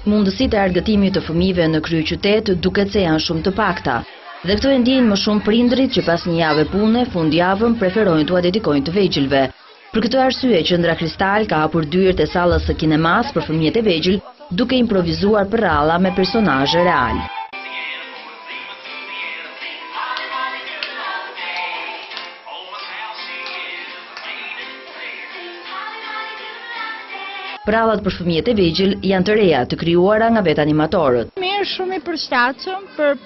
Mundësitë e argëtimit të fëmijëve në kryeqytet duket se janë shumë të pakta. Dhe këto e ndjejnë më shumë prindrit që pas një jave pune, fundjavën preferojnë t'ua dedikojnë të vegjëlve. Për këtë arsye, Qendra Kristal ka hapur dyert e sallës së kinemas për fëmijët e vegjël, duke improvisuar përralla me personazhe real. Prallat për fëmijët e vegjël janë të reja, të krijuara nga vetë animatorët. Mirë, shumë i përshtatshëm për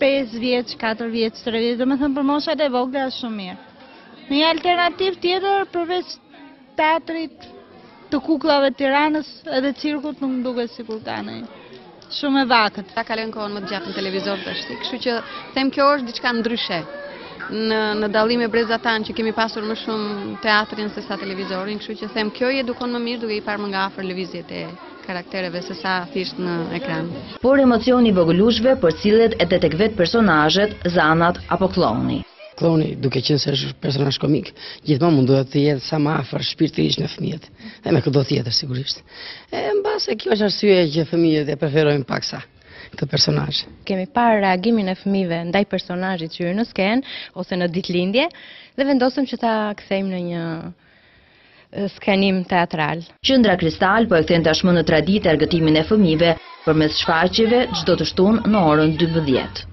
5 vjeç, 4 vjeç, 3 vjeç, domethënë për moshat e vogla është shumë mirë. Një alternativë tjetër përveç teatrit të kukullave të Tiranës, edhe cirkut nuk duket sikur ka ndonjë. Shumë e vakët. Ta kalojnë kohën më të gjatë në televizor tash, kështu që them kjo është diçka ndryshe. Në dallim me brezat tanë që kemi pasur më shumë teatrin se sa televizorin, kështu që them kjo i edukon më mirë duke i parë më nga afër lëvizjet e karaktereve se sa thjesht në ekran. Por emocioni i vogëlushve përcillet edhe tek vetë personazhet, zanat apo kloni. Kloni, duke qenë se është personazh komik, gjithmonë mundohet të jetë sa më afër shpirtërisht në fëmijët, dhe me çdo tjetër sigurisht. Mbase kjo është arsyeja që fëmijët e preferojnë paksa këtë personazh. Kemi parë reagimin e fëmijëve ndaj personazhit që hyn në skenë ose në ditëlindje dhe vendosëm që ta kthejmë në një skenim teatral. Qendra Kristal po e kthen tashmë në traditë argëtimin e fëmijëve përmes shfaqjeve çdo të shtunë në orën 12.